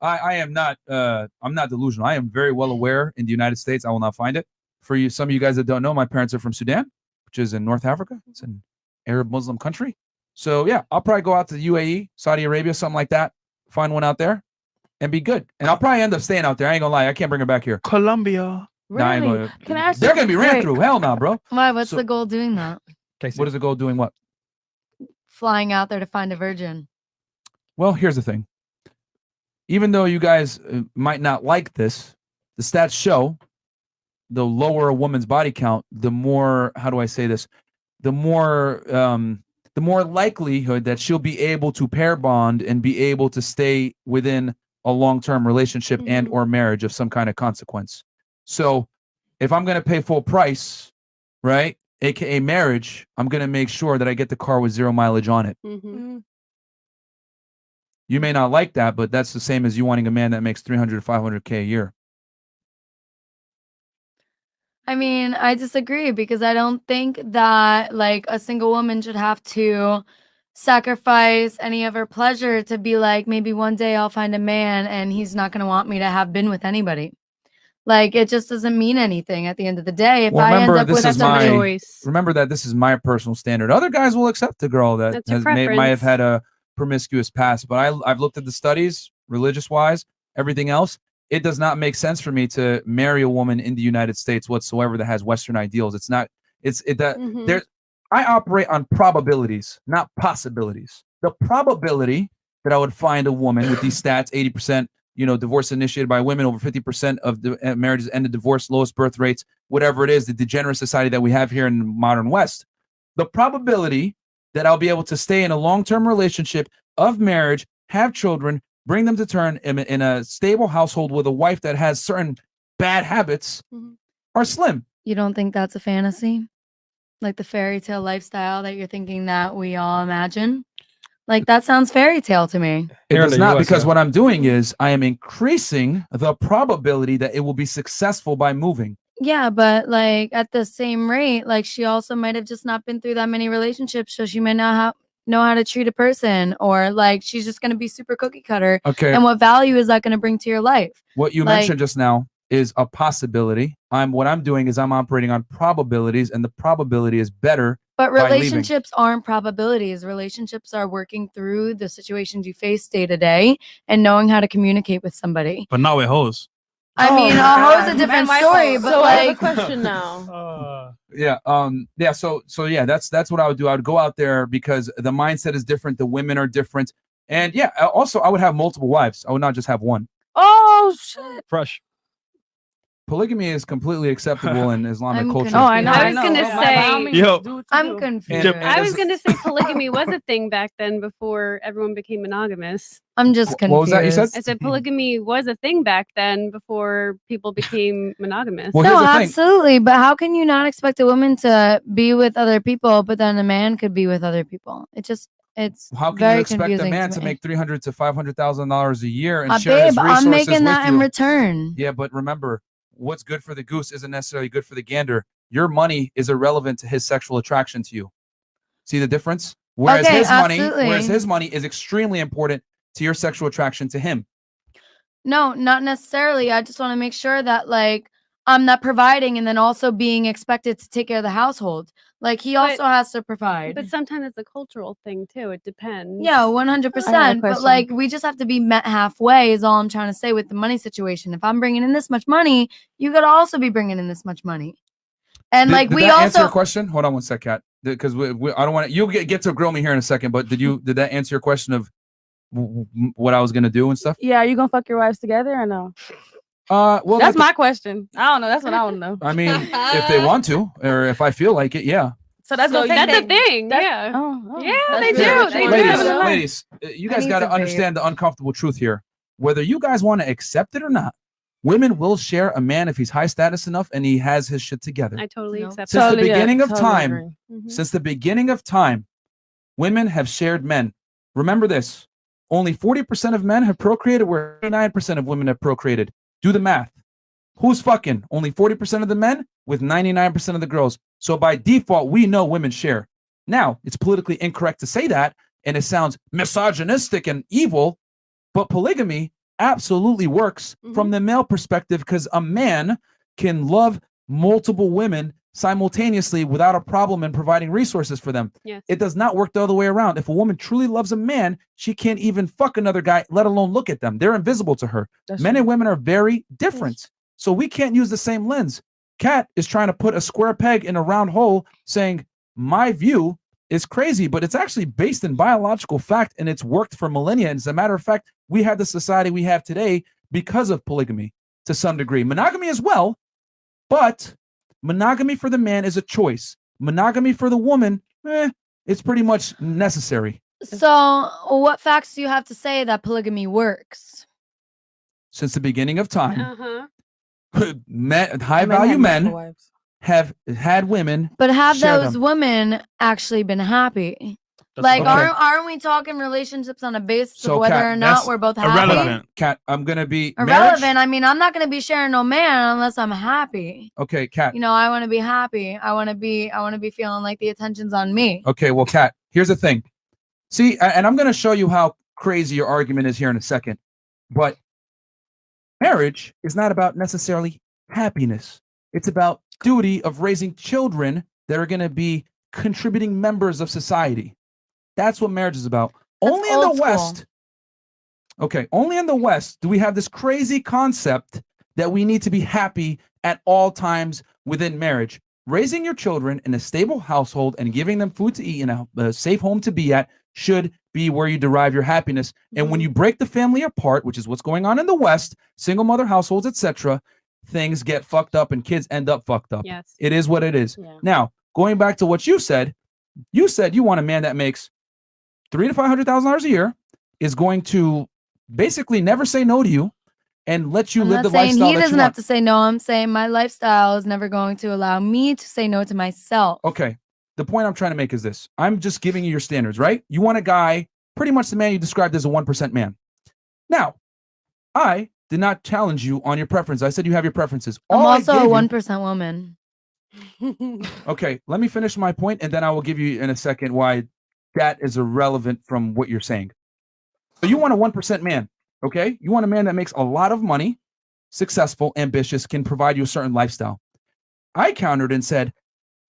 I am not. I'm not delusional. I am very well aware. In the United States, I will not find it. For you, some of you guys that don't know, my parents are from Sudan, which is in North Africa. It's an Arab Muslim country. So yeah, I'll probably go out to the UAE, Saudi Arabia, something like that. Find one out there, and be good. And I'll probably end up staying out there. I ain't gonna lie. I can't bring her back here. Colombia. Really? Nah, I ain't gonna, Can I ask they're you- gonna be ran through. Hell no, bro. Why? What's the goal doing that? What is the goal doing? What? Flying out there to find a virgin. Well, here's the thing. Even though you guys might not like this, the stats show the lower a woman's body count, the more, how do I say this? The more likelihood that she'll be able to pair bond and be able to stay within a long-term relationship and or marriage of some kind of consequence. So if I'm going to pay full price, right, aka marriage, I'm going to make sure that I get the car with 0 mileage on it. You may not like that, but that's the same as you wanting a man that makes 300 to 500K a year. I mean, I disagree because I don't think that like a single woman should have to sacrifice any of her pleasure to be like, maybe one day I'll find a man and he's not going to want me to have been with anybody. Like, it just doesn't mean anything at the end of the day. If I end up with a choice. Remember that this is my personal standard. Other guys will accept a girl that might have had a promiscuous past, but I've looked at the studies, religious-wise, everything else. It does not make sense for me to marry a woman in the United States whatsoever that has Western ideals. It's not. There's. I operate on probabilities, not possibilities. The probability that I would find a woman with these stats, 80%, divorce initiated by women, over 50% of the marriages end in divorce, lowest birth rates, whatever it is, the degenerate society that we have here in the modern West. The probability that I'll be able to stay in a long-term relationship of marriage, have children, bring them to term in a stable household with a wife that has certain bad habits are slim. You don't think that's a fantasy? Like the fairy tale lifestyle that you're thinking that we all imagine? Like, that sounds fairy tale to me. It does not, because what I'm doing is I am increasing the probability that it will be successful by moving. Yeah, but like at the same rate, like she also might have just not been through that many relationships, so she might not know how to treat a person, or like she's just going to be super cookie cutter. Okay. And what value is that going to bring to your life? What you mentioned just now is a possibility. What I'm doing is I'm operating on probabilities, and the probability is better. But relationships aren't probabilities. Relationships are working through the situations you face day to day and knowing how to communicate with somebody. But not with hoes. I mean, a hoe's a different story, but so like, I have a question now. So yeah, that's what I would do. I would go out there because the mindset is different. The women are different. And yeah, also I would have multiple wives. I would not just have one. Oh, shit. Fresh. Polygamy is completely acceptable in Islamic culture. Oh, I know. I was gonna say. I'm confused. I was gonna say polygamy was a thing back then before everyone became monogamous. I'm just confused. What was that you said? I said polygamy was a thing back then before people became monogamous. Well, no, absolutely. But how can you not expect a woman to be with other people, but then a man could be with other people? It's how can very you expect a confusing man to me. make $300,000 to $500,000 a year and share his Babe, resources I'm making that with in you? return. Yeah, but remember, what's good for the goose isn't necessarily good for the gander. Your money is irrelevant to his sexual attraction to you. See the difference? Whereas his money is extremely important to your sexual attraction to him. No, not necessarily. I just want to make sure that like I'm not providing and then also being expected to take care of the household. Like he also has to provide. But sometimes it's a cultural thing too. It depends. Yeah, 100%. But like we just have to be met halfway is all I'm trying to say with the money situation. If I'm bringing in this much money, you got to also be bringing in this much money. And did that answer your question? Hold on one sec, Kat. Because I don't want to. You'll get to grill me here in a second. But did that answer your question of what I was gonna do and stuff? Yeah, are you gonna fuck your wives together or no? Well, that's my question. I don't know. That's what I want to know. I mean, if they want to, or if I feel like it, yeah. So that's a thing. Yeah. Yeah, they do. They do. Ladies, you guys got to understand the uncomfortable truth here. Whether you guys want to accept it or not, women will share a man if he's high status enough and he has his shit together. I totally accept. Since the beginning of time, since the beginning of time, women have shared men. Remember this: only 40% of men have procreated, where 89% of women have procreated. Do the math. Who's fucking? Only 40% of the men with 99% of the girls. So by default, we know women share. Now, it's politically incorrect to say that, and it sounds misogynistic and evil, but polygamy absolutely works from the male perspective, because a man can love multiple women simultaneously without a problem in providing resources for them. Yes. It does not work the other way around. If a woman truly loves a man, she can't even fuck another guy, let alone look at them. They're invisible to her. Men and women are very different. So we can't use the same lens. Kat is trying to put a square peg in a round hole, saying my view is crazy, but it's actually based in biological fact, and it's worked for millennia. And as a matter of fact, we have the society we have today because of polygamy to some degree. Monogamy as well, but monogamy for the man is a choice. Monogamy for the woman, it's pretty much necessary. So what facts do you have to say that polygamy works? Since the beginning of time, high Men value have men multiple wives. have had women. But have share those them. women actually been happy? That's Like, okay. aren't we talking relationships on a basis So, of whether Kat, or not that's we're both happy? irrelevant. Kat, I'm gonna be Irrelevant. marriage? I mean, I'm not gonna be sharing no man unless I'm happy. Okay, Kat. You know, I want to be happy. I want to be feeling like the attention's on me. Okay, well, Kat, here's the thing. See, and I'm gonna show you how crazy your argument is here in a second. But marriage is not about necessarily happiness. It's about duty of raising children that are gonna be contributing members of society. That's what marriage is about. That's Only in the old school. West. Okay, only in the West do we have this crazy concept that we need to be happy at all times within marriage. Raising your children in a stable household and giving them food to eat and a safe home to be at should be where you derive your happiness. And when you break the family apart, which is what's going on in the West, single mother households, etc., things get fucked up and kids end up fucked up. Yes. It is what it is. Yeah. Now, going back to what you said you want a man that makes $300,000 to $500,000 a year, is going to basically never say no to you and let you I'm live not the saying lifestyle he that you doesn't have want. to say no. I'm saying my lifestyle is never going to allow me to say no to myself. Okay. The point I'm trying to make is this. I'm just giving you your standards, right? You want a guy, pretty much the man you described as a 1% man. Now, I did not challenge you on your preference. I said you have your preferences. I'm All I also a gave you- 1% woman. Okay, let me finish my point, and then I will give you in a second why that is irrelevant from what you're saying. So you want a 1% man, okay? You want a man that makes a lot of money, successful, ambitious, can provide you a certain lifestyle. I countered and said,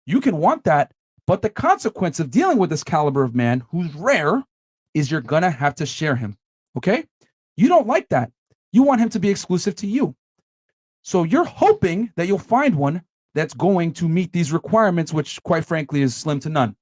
you can want that, but the consequence of dealing with this caliber of man, who's rare, is you're gonna have to share him, okay? You don't like that. You want him to be exclusive to you. So you're hoping that you'll find one that's going to meet these requirements, which quite frankly is slim to none.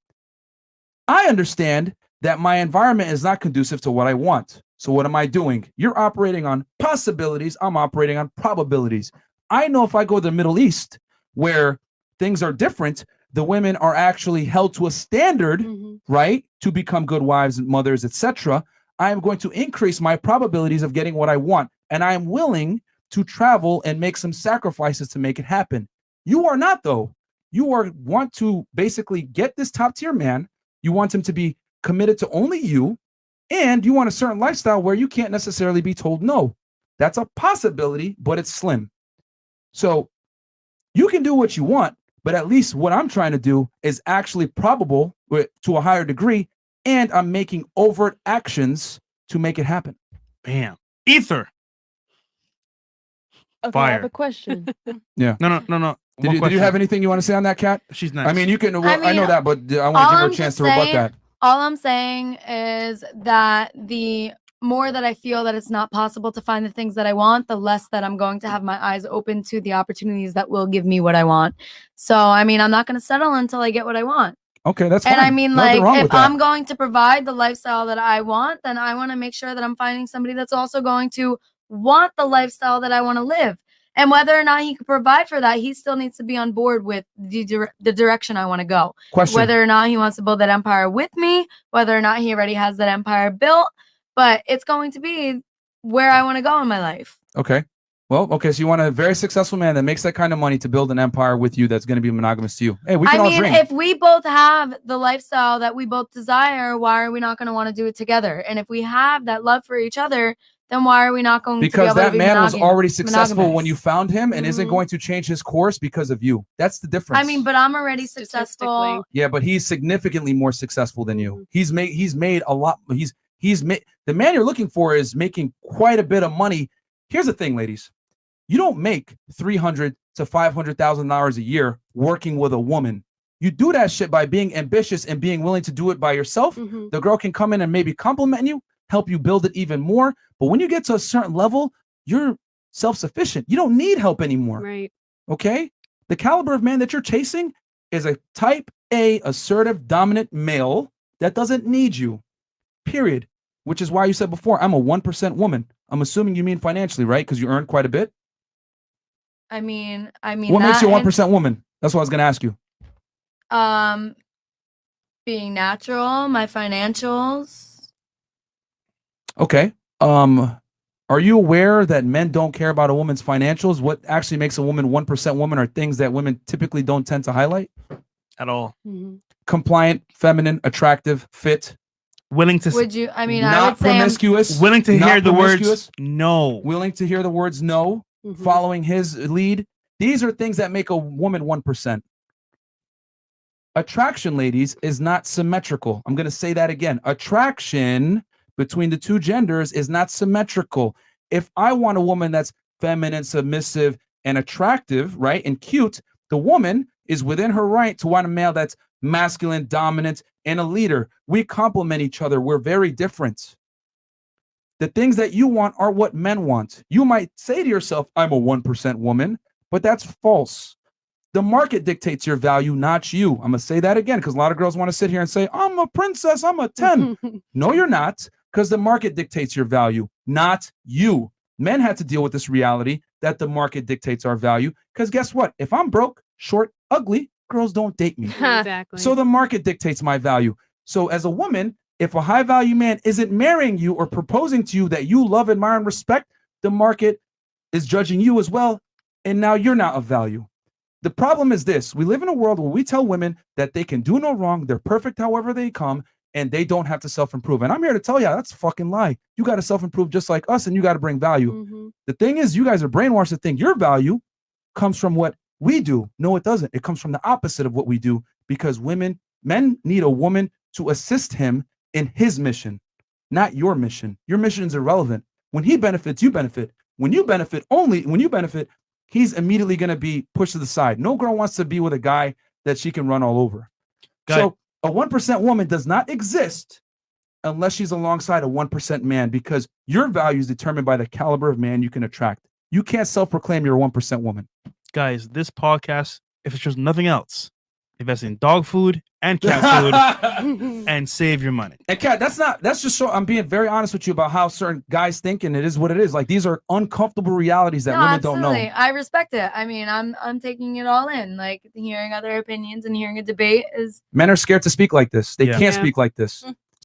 I understand that my environment is not conducive to what I want. So what am I doing? You're operating on possibilities. I'm operating on probabilities. I know if I go to the Middle East where things are different, the women are actually held to a standard, right, to become good wives and mothers, etc. I am going to increase my probabilities of getting what I want. And I am willing to travel and make some sacrifices to make it happen. You are not, though. You want to basically get this top tier man. You want him to be committed to only you, and you want a certain lifestyle where you can't necessarily be told no. That's a possibility, but it's slim. So you can do what you want, but at least what I'm trying to do is actually probable to a higher degree, and I'm making overt actions to make it happen. Bam. Ether. Okay, I have Fire. a question. Yeah. No. Did you have anything you want to say on that, Kat? She's nice. I mean, you can. Well, I mean, know that, but I want to all give her I'm a chance just to rebut saying- that. All I'm saying is that the more that I feel that it's not possible to find the things that I want, the less that I'm going to have my eyes open to the opportunities that will give me what I want. So, I mean, I'm not going to settle until I get what I want. Okay, that's fine. And I mean, Nothing wrong like, with if that. I'm going to provide the lifestyle that I want, then I want to make sure that I'm finding somebody that's also going to want the lifestyle that I want to live. And whether or not he can provide for that, he still needs to be on board with the direction I want to go. Question. Whether or not he wants to build that empire with me, whether or not he already has that empire built, but it's going to be where I want to go in my life. Okay. Well, okay. So you want a very successful man that makes that kind of money to build an empire with you that's going to be monogamous to you. Hey, we can all dream. If we both have the lifestyle that we both desire, why are we not going to want to do it together? And if we have that love for each other, then why are we not going to be Because able that to be man was already successful monogamous? when you found him and isn't Mhm. going to change his course because of you. That's the difference. I mean, but I'm already Statistically. successful. yeah, but he's significantly more successful than you. Mhm. He's made a lot. He's the man you're looking for is making quite a bit of money. Here's the thing, ladies. You don't make $300,000 to $500,000 a year working with a woman. You do that shit by being ambitious and being willing to do it by yourself. The girl can come in and maybe compliment you, help you build it even more. But when you get to a certain level, you're self-sufficient. You don't need help anymore. Right. Okay? The caliber of man that you're chasing is a type A, assertive, dominant male that doesn't need you. Period. Which is why you said before, I'm a 1% woman. I'm assuming you mean financially, right? Because you earn quite a bit. I mean, what makes you a 1% woman? That's what I was going to ask you. Being natural, my financials. Okay. Are you aware that men don't care about a woman's financials? What actually makes a woman 1% woman are things that women typically don't tend to highlight at all. Compliant, feminine, attractive, fit. Willing to. Would you? I mean, not I would say promiscuous. Willing to hear the words no. Willing to hear the words no. Following his lead. These are things that make a woman 1%. Attraction, ladies, is not symmetrical. I'm going to say that again. Attraction between the two genders is not symmetrical. If I want a woman that's feminine, submissive, and attractive, right, and cute, the woman is within her right to want a male that's masculine, dominant, and a leader. We complement each other. We're very different. The things that you want are what men want. You might say to yourself, I'm a 1% woman, but that's false. The market dictates your value, not you. I'm going to say that again because a lot of girls want to sit here and say, I'm a princess, I'm a 10. No, you're not, because the market dictates your value, not you. Men had to deal with this reality that the market dictates our value because guess what? If I'm broke, short, ugly, girls don't date me. Exactly. So the market dictates my value. So as a woman, if a high value man isn't marrying you or proposing to you that you love, admire, and respect, the market is judging you as well. And now you're not of value. The problem is this. We live in a world where we tell women that they can do no wrong. They're perfect however they come, and they don't have to self-improve. And I'm here to tell you, that's a fucking lie. You got to self-improve just like us, and you got to bring value. The thing is, you guys are brainwashed to think your value comes from what we do. No, it doesn't. It comes from the opposite of what we do because men need a woman to assist him in his mission, not your mission. Your mission is irrelevant. When he benefits, you benefit. When you benefit, he's immediately going to be pushed to the side. No girl wants to be with a guy that she can run all over. So a 1% woman does not exist unless she's alongside a 1% man because your value is determined by the caliber of man you can attract. You can't self-proclaim you're a 1% woman. Guys, this podcast, if it's just nothing else, invest in dog food and cat food and save your money. And Kat, that's just so I'm being very honest with you about how certain guys think, and it is what it is. Like these are uncomfortable realities that women don't know. I respect it. I mean, I'm taking it all in. Like hearing other opinions and hearing a debate is. Men are scared to speak like this. They can't speak like this.